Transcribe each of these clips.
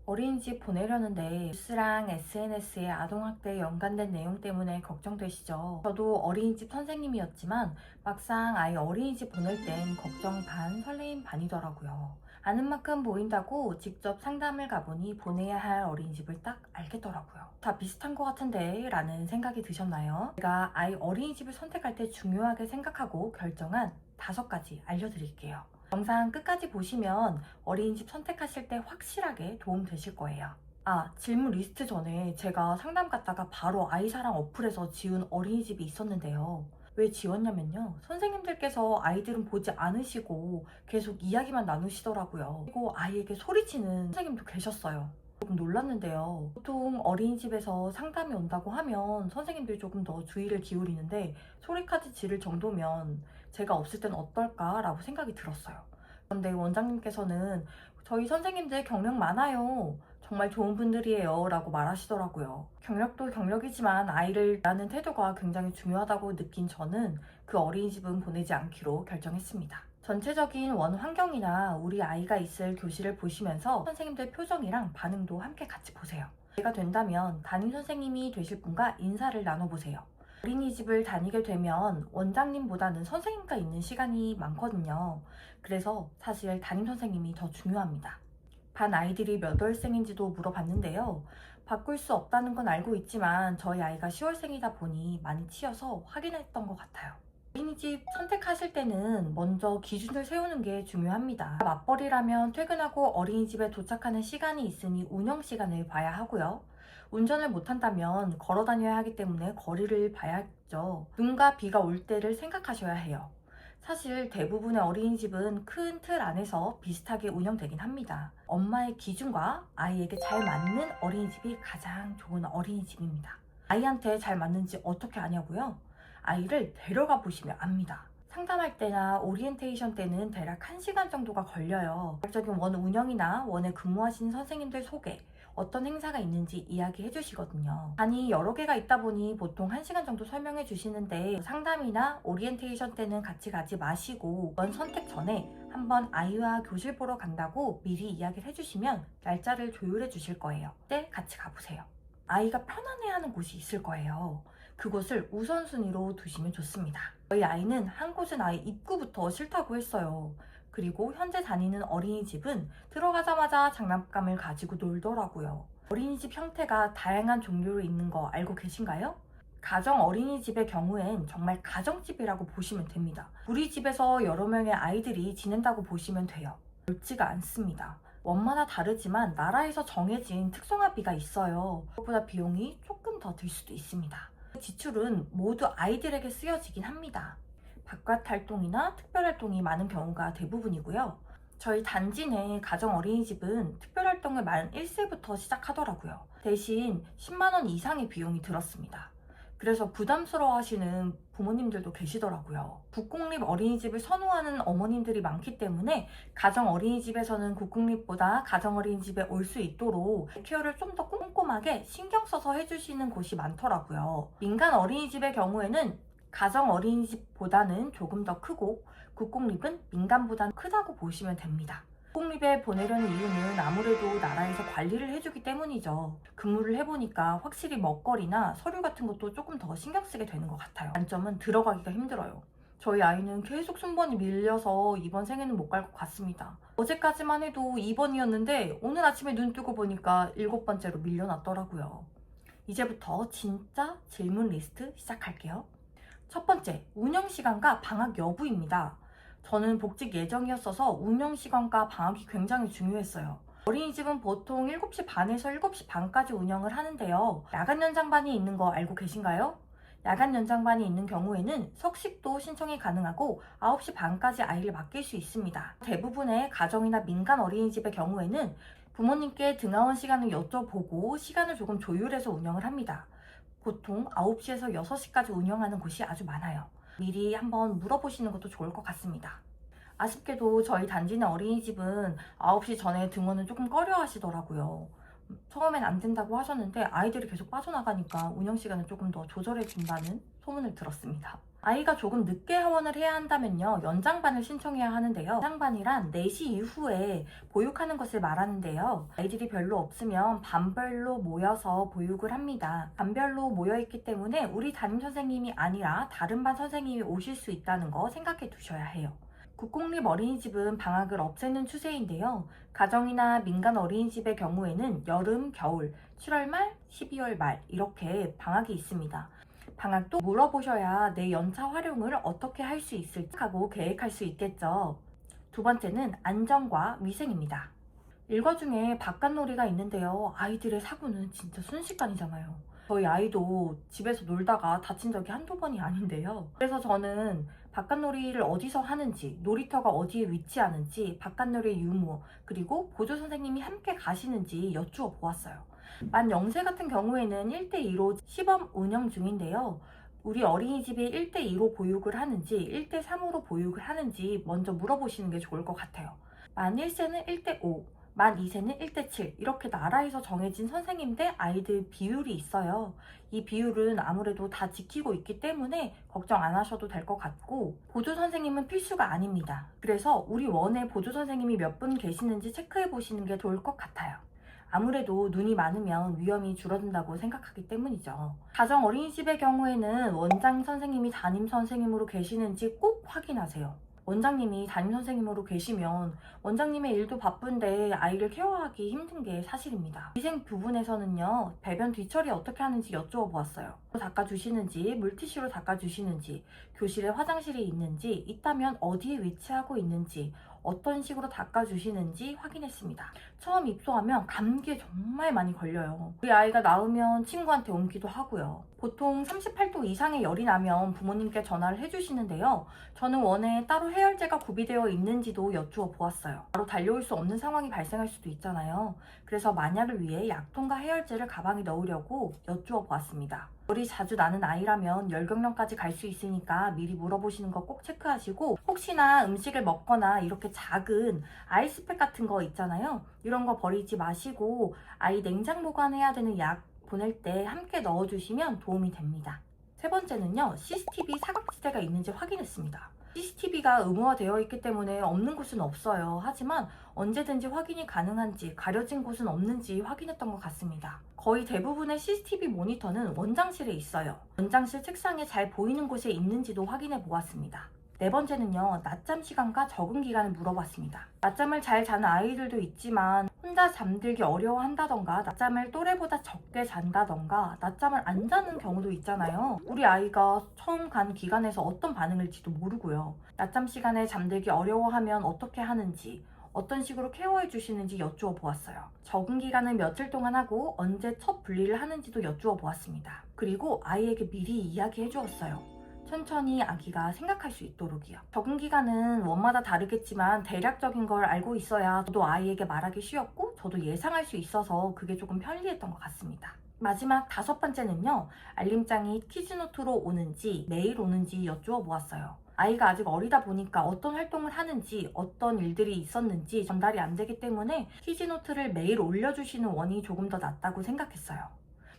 어린이집 보내려는데 뉴스랑 SNS에 아동학대에 연관된 내용 때문에 걱정되시죠? 저도 어린이집 선생님이었지만 막상 아이 어린이집 보낼 땐 걱정 반, 설레임 반이더라고요. 아는 만큼 보인다고 직접 상담을 가보니 보내야 할 어린이집을 딱 알겠더라고요. 다 비슷한 것 같은데 라는 생각이 드셨나요? 제가 아이 어린이집을 선택할 때 중요하게 생각하고 결정한 5가지 알려드릴게요. 영상 끝까지 보시면 어린이집 선택하실 때 확실하게 도움 되실 거예요. 질문 리스트 전에 제가 상담 갔다가 바로 아이사랑 어플에서 지운 어린이집이 있었는데요. 왜 지웠냐면요. 선생님들께서 아이들은 보지 않으시고 계속 이야기만 나누시더라고요. 그리고 아이에게 소리치는 선생님도 계셨어요. 조금 놀랐는데요. 보통 어린이집에서 상담이 온다고 하면 선생님들이 조금 더 주의를 기울이는데 소리까지 지를 정도면 제가 없을 땐 어떨까라고 생각이 들었어요. 그런데 원장님께서는 저희 선생님들 경력 많아요. 정말 좋은 분들이에요. 라고 말하시더라고요. 경력도 경력이지만 아이를 대하는 태도가 굉장히 중요하다고 느낀 저는 그 어린이집은 보내지 않기로 결정했습니다. 전체적인 원 환경이나 우리 아이가 있을 교실을 보시면서 선생님들 표정이랑 반응도 함께 같이 보세요. 기회가 된다면 담임 선생님이 되실 분과 인사를 나눠보세요. 어린이집을 다니게 되면 원장님보다는 선생님과 있는 시간이 많거든요. 그래서 사실 담임 선생님이 더 중요합니다. 반 아이들이 몇 월생인지도 물어봤는데요. 바꿀 수 없다는 건 알고 있지만 저희 아이가 10월생이다 보니 많이 치여서 확인했던 것 같아요. 어린이집 선택하실 때는 먼저 기준을 세우는 게 중요합니다. 맞벌이라면 퇴근하고 어린이집에 도착하는 시간이 있으니 운영 시간을 봐야 하고요. 운전을 못한다면 걸어 다녀야 하기 때문에 거리를 봐야겠죠. 눈과 비가 올 때를 생각하셔야 해요. 사실 대부분의 어린이집은 큰 틀 안에서 비슷하게 운영되긴 합니다. 엄마의 기준과 아이에게 잘 맞는 어린이집이 가장 좋은 어린이집입니다. 아이한테 잘 맞는지 어떻게 아냐고요? 아이를 데려가 보시면 압니다. 상담할 때나 오리엔테이션 때는 대략 1시간 정도가 걸려요. 적인 원 운영이나 원에 근무하시는 선생님들 소개, 어떤 행사가 있는지 이야기해 주시거든요. 반이 여러 개가 있다 보니 보통 1시간 정도 설명해 주시는데 상담이나 오리엔테이션 때는 같이 가지 마시고 원 선택 전에 한번 아이와 교실 보러 간다고 미리 이야기를 해주시면 날짜를 조율해 주실 거예요. 그때 같이 가보세요. 아이가 편안해하는 곳이 있을 거예요. 그곳을 우선순위로 두시면 좋습니다. 저희 아이는 한 곳은 아예 입구부터 싫다고 했어요. 그리고 현재 다니는 어린이집은 들어가자마자 장난감을 가지고 놀더라고요. 어린이집 형태가 다양한 종류로 있는 거 알고 계신가요? 가정 어린이집의 경우엔 정말 가정집이라고 보시면 됩니다. 우리 집에서 여러 명의 아이들이 지낸다고 보시면 돼요. 넓지가 않습니다. 원마다 다르지만 나라에서 정해진 특성화비가 있어요. 그것보다 비용이 조금 더 들 수도 있습니다. 지출은 모두 아이들에게 쓰여지긴 합니다. 바깥 활동이나 특별 활동이 많은 경우가 대부분이고요. 저희 단지 내 가정 어린이집은 특별 활동을 만 1세부터 시작하더라고요. 대신 10만 원 이상의 비용이 들었습니다. 그래서 부담스러워 하시는 부모님들도 계시더라고요. 국공립 어린이집을 선호하는 어머님들이 많기 때문에 가정 어린이집에서는 국공립보다 가정 어린이집에 올 수 있도록 케어를 좀 더 꼼꼼하게 신경 써서 해주시는 곳이 많더라고요. 민간 어린이집의 경우에는 가정 어린이집보다는 조금 더 크고 국공립은 민간보다는 크다고 보시면 됩니다. 국공립에 보내려는 이유는 아무래도 나라에서 관리를 해주기 때문이죠. 근무를 해보니까 확실히 먹거리나 서류 같은 것도 조금 더 신경 쓰게 되는 것 같아요. 단점은 들어가기가 힘들어요. 저희 아이는 계속 순번이 밀려서 이번 생에는 못 갈 것 같습니다. 어제까지만 해도 2번이었는데 오늘 아침에 눈 뜨고 보니까 7번째로 밀려났더라고요. 이제부터 진짜 질문 리스트 시작할게요. 첫 번째, 운영시간과 방학 여부입니다. 저는 복직 예정이었어서 운영시간과 방학이 굉장히 중요했어요. 어린이집은 보통 7시 반에서 7시 반까지 운영을 하는데요. 야간 연장반이 있는 거 알고 계신가요? 야간 연장반이 있는 경우에는 석식도 신청이 가능하고 9시 반까지 아이를 맡길 수 있습니다. 대부분의 가정이나 민간 어린이집의 경우에는 부모님께 등하원 시간을 여쭤보고 시간을 조금 조율해서 운영을 합니다. 보통 9시에서 6시까지 운영하는 곳이 아주 많아요. 미리 한번 물어보시는 것도 좋을 것 같습니다. 아쉽게도 저희 단지 내 어린이집은 9시 전에 등원을 조금 꺼려 하시더라고요. 처음엔 안 된다고 하셨는데 아이들이 계속 빠져나가니까 운영 시간을 조금 더 조절해 준다는 소문을 들었습니다. 아이가 조금 늦게 하원을 해야 한다면요, 연장반을 신청해야 하는데요. 연장반이란 4시 이후에 보육하는 것을 말하는데요. 아이들이 별로 없으면 반별로 모여서 보육을 합니다. 반별로 모여있기 때문에 우리 담임 선생님이 아니라 다른 반 선생님이 오실 수 있다는 거 생각해 두셔야 해요. 국공립 어린이집은 방학을 없애는 추세인데요. 가정이나 민간 어린이집의 경우에는 여름, 겨울, 7월 말, 12월 말 이렇게 방학이 있습니다. 방학도 물어보셔야 내 연차 활용을 어떻게 할 수 있을지 하고 계획할 수 있겠죠. 두 번째는 안전과 위생입니다. 일과 중에 바깥놀이가 있는데요. 아이들의 사고는 진짜 순식간이잖아요. 저희 아이도 집에서 놀다가 다친 적이 한두 번이 아닌데요. 그래서 저는 바깥놀이를 어디서 하는지, 놀이터가 어디에 위치하는지, 바깥놀이의 유무, 그리고 보조 선생님이 함께 가시는지 여쭈어 보았어요. 만 0세 같은 경우에는 1대2로 시범 운영 중인데요. 우리 어린이집이 1대2로 보육을 하는지 1대3으로 보육을 하는지 먼저 물어보시는 게 좋을 것 같아요. 만 1세는 1대5, 만 2세는 1대7 이렇게 나라에서 정해진 선생님 대 아이들 비율이 있어요. 이 비율은 아무래도 다 지키고 있기 때문에 걱정 안 하셔도 될 것 같고, 보조 선생님은 필수가 아닙니다. 그래서 우리 원에 보조 선생님이 몇 분 계시는지 체크해 보시는 게 좋을 것 같아요. 아무래도 눈이 많으면 위험이 줄어든다고 생각하기 때문이죠. 가정 어린이집의 경우에는 원장 선생님이 담임 선생님으로 계시는지 꼭 확인하세요. 원장님이 담임 선생님으로 계시면 원장님의 일도 바쁜데 아이를 케어하기 힘든 게 사실입니다. 위생 부분에서는요, 배변 뒤처리 어떻게 하는지 여쭈어 보았어요. 닦아주시는지, 물티슈로 닦아주시는지, 교실에 화장실이 있는지, 있다면 어디에 위치하고 있는지, 어떤 식으로 닦아주시는지 확인했습니다. 처음 입소하면 감기에 정말 많이 걸려요. 우리 아이가 나으면 친구한테 옮기도 하고요. 보통 38도 이상의 열이 나면 부모님께 전화를 해주시는데요. 저는 원에 따로 해열제가 구비되어 있는지도 여쭈어 보았어요. 바로 달려올 수 없는 상황이 발생할 수도 있잖아요. 그래서 만약을 위해 약통과 해열제를 가방에 넣으려고 여쭈어 보았습니다. 열이 자주 나는 아이라면 열경련까지 갈 수 있으니까 미리 물어보시는 거 꼭 체크하시고, 혹시나 음식을 먹거나 이렇게 작은 아이스팩 같은 거 있잖아요. 이런 거 버리지 마시고 아이 냉장 보관해야 되는 약 보낼 때 함께 넣어주시면 도움이 됩니다. 세 번째는요, CCTV 사각지대가 있는지 확인했습니다. CCTV가 의무화되어 있기 때문에 없는 곳은 없어요. 하지만 언제든지 확인이 가능한지, 가려진 곳은 없는지 확인했던 것 같습니다. 거의 대부분의 CCTV 모니터는 원장실에 있어요. 원장실 책상에 잘 보이는 곳에 있는지도 확인해 보았습니다. 네 번째는요, 낮잠 시간과 적응 기간을 물어봤습니다. 낮잠을 잘 자는 아이들도 있지만 혼자 잠들기 어려워한다던가, 낮잠을 또래보다 적게 잔다던가, 낮잠을 안 자는 경우도 있잖아요. 우리 아이가 처음 간 기간에서 어떤 반응일지도 모르고요. 낮잠 시간에 잠들기 어려워하면 어떻게 하는지, 어떤 식으로 케어해 주시는지 여쭈어 보았어요. 적응 기간을 며칠 동안 하고 언제 첫 분리를 하는지도 여쭈어 보았습니다. 그리고 아이에게 미리 이야기해 주었어요. 천천히 아기가 생각할 수 있도록이요. 적응 기간은 원마다 다르겠지만 대략적인 걸 알고 있어야 저도 아이에게 말하기 쉬웠고 저도 예상할 수 있어서 그게 조금 편리했던 것 같습니다. 마지막 다섯 번째는요, 알림장이 키즈노트로 오는지 매일 오는지 여쭈어 보았어요. 아이가 아직 어리다 보니까 어떤 활동을 하는지, 어떤 일들이 있었는지 전달이 안 되기 때문에 키즈노트를 매일 올려주시는 원이 조금 더 낫다고 생각했어요.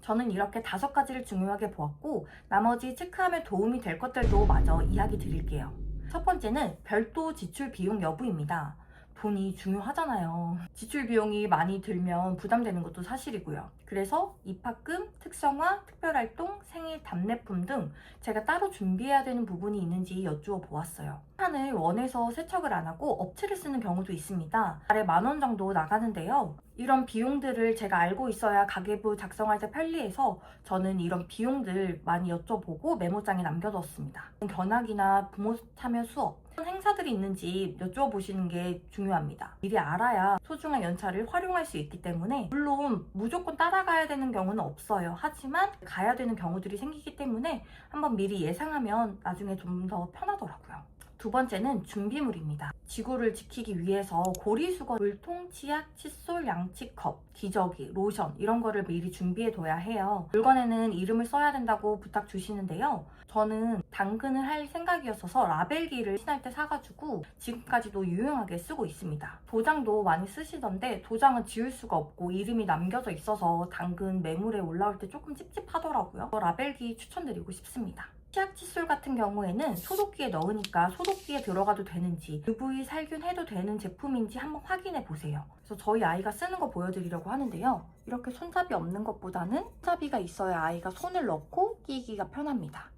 저는 이렇게 5가지를 중요하게 보았고, 나머지 체크하면 도움이 될 것들도 마저 이야기 드릴게요. 첫 번째는 별도 지출 비용 여부입니다. 돈이 중요하잖아요. 지출 비용이 많이 들면 부담되는 것도 사실이고요. 그래서 입학금, 특성화, 특별활동, 생일 답례품 등 제가 따로 준비해야 되는 부분이 있는지 여쭈어 보았어요. 한을 원에서 세척을 안 하고 업체를 쓰는 경우도 있습니다. 달에 10,000원 정도 나가는데요. 이런 비용들을 제가 알고 있어야 가계부 작성할 때 편리해서 저는 이런 비용들 많이 여쭤보고 메모장에 남겨뒀습니다. 견학이나 부모 참여 수업, 행사들이 있는지 여쭈어보시는 게 중요합니다. 미리 알아야 소중한 연차를 활용할 수 있기 때문에, 물론 무조건 따라가야 되는 경우는 없어요. 하지만 가야 되는 경우들이 생기기 때문에 한번 미리 예상하면 나중에 좀 더 편하더라고요. 두 번째는 준비물입니다. 지구를 지키기 위해서 고리수거, 물통, 치약, 칫솔, 양치컵, 기저귀, 로션 이런 거를 미리 준비해 둬야 해요. 물건에는 이름을 써야 된다고 부탁 주시는데요. 저는 당근을 할 생각이었어서 라벨기를 신할 때 사가지고 지금까지도 유용하게 쓰고 있습니다. 도장도 많이 쓰시던데 도장은 지울 수가 없고 이름이 남겨져 있어서 당근 매물에 올라올 때 조금 찝찝하더라고요. 라벨기 추천드리고 싶습니다. 치약 칫솔 같은 경우에는 소독기에 넣으니까 소독기에 들어가도 되는지 UV 살균 해도 되는 제품인지 한번 확인해 보세요. 그래서 저희 아이가 쓰는 거 보여드리려고 하는데요. 이렇게 손잡이 없는 것보다는 손잡이가 있어야 아이가 손을 넣고 끼기가 편합니다.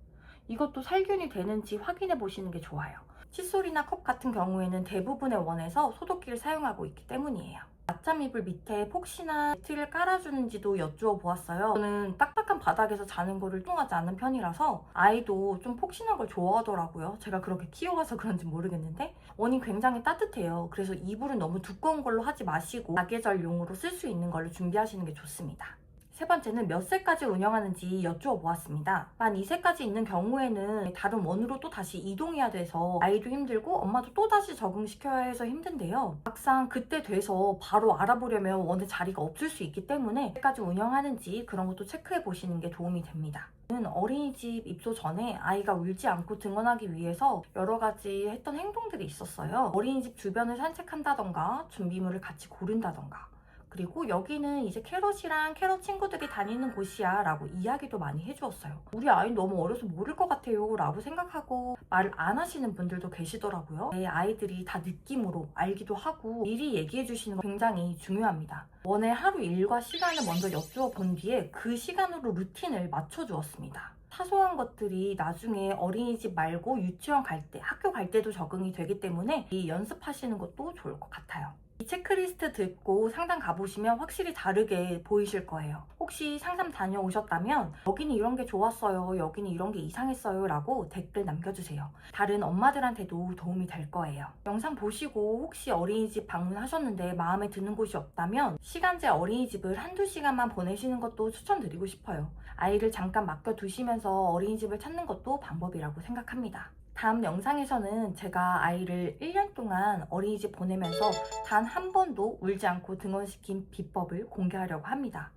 이것도 살균이 되는지 확인해 보시는 게 좋아요. 칫솔이나 컵 같은 경우에는 대부분의 원에서 소독기를 사용하고 있기 때문이에요. 낮잠 이불 밑에 폭신한 매트를 깔아주는지도 여쭈어 보았어요. 저는 딱딱한 바닥에서 자는 거를 통하지 않는 편이라서 아이도 좀 폭신한 걸 좋아하더라고요. 제가 그렇게 키워와서 그런지 모르겠는데 원이 굉장히 따뜻해요. 그래서 이불은 너무 두꺼운 걸로 하지 마시고 사계절용으로 쓸 수 있는 걸로 준비하시는 게 좋습니다. 세 번째는 몇 세까지 운영하는지 여쭈어 보았습니다. 만 2세까지 있는 경우에는 다른 원으로 또 다시 이동해야 돼서 아이도 힘들고 엄마도 또 다시 적응시켜야 해서 힘든데요. 막상 그때 돼서 바로 알아보려면 원에 자리가 없을 수 있기 때문에 언제까지 운영하는지 그런 것도 체크해 보시는 게 도움이 됩니다. 어린이집 입소 전에 아이가 울지 않고 등원하기 위해서 여러 가지 했던 행동들이 있었어요. 어린이집 주변을 산책한다던가 준비물을 같이 고른다던가 그리고 여기는 이제 캐럿이랑 캐럿 친구들이 다니는 곳이야 라고 이야기도 많이 해주었어요. 우리 아이 너무 어려서 모를 것 같아요 라고 생각하고 말을 안 하시는 분들도 계시더라고요. 내 아이들이 다 느낌으로 알기도 하고 미리 얘기해 주시는 거 굉장히 중요합니다. 원의 하루 일과 시간을 먼저 여쭈어 본 뒤에 그 시간으로 루틴을 맞춰주었습니다. 사소한 것들이 나중에 어린이집 말고 유치원 갈 때, 학교 갈 때도 적응이 되기 때문에 이 연습하시는 것도 좋을 것 같아요. 이 체크리스트 듣고 상담 가보시면 확실히 다르게 보이실 거예요. 혹시 상담 다녀오셨다면 여기는 이런 게 좋았어요, 여기는 이런 게 이상했어요 라고 댓글 남겨주세요. 다른 엄마들한테도 도움이 될 거예요. 영상 보시고 혹시 어린이집 방문하셨는데 마음에 드는 곳이 없다면 시간제 어린이집을 한두 시간만 보내시는 것도 추천드리고 싶어요. 아이를 잠깐 맡겨두시면서 어린이집을 찾는 것도 방법이라고 생각합니다. 다음 영상에서는 제가 아이를 1년 동안 어린이집 보내면서 단 한 번도 울지 않고 등원시킨 비법을 공개하려고 합니다.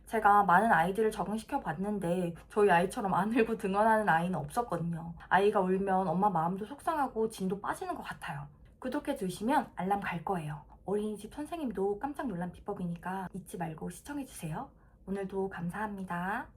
제가 많은 아이들을 적응시켜 봤는데 저희 아이처럼 안 울고 등원하는 아이는 없었거든요. 아이가 울면 엄마 마음도 속상하고 진도 빠지는 것 같아요. 구독해 주시면 알람 갈 거예요. 어린이집 선생님도 깜짝 놀란 비법이니까 잊지 말고 시청해 주세요. 오늘도 감사합니다.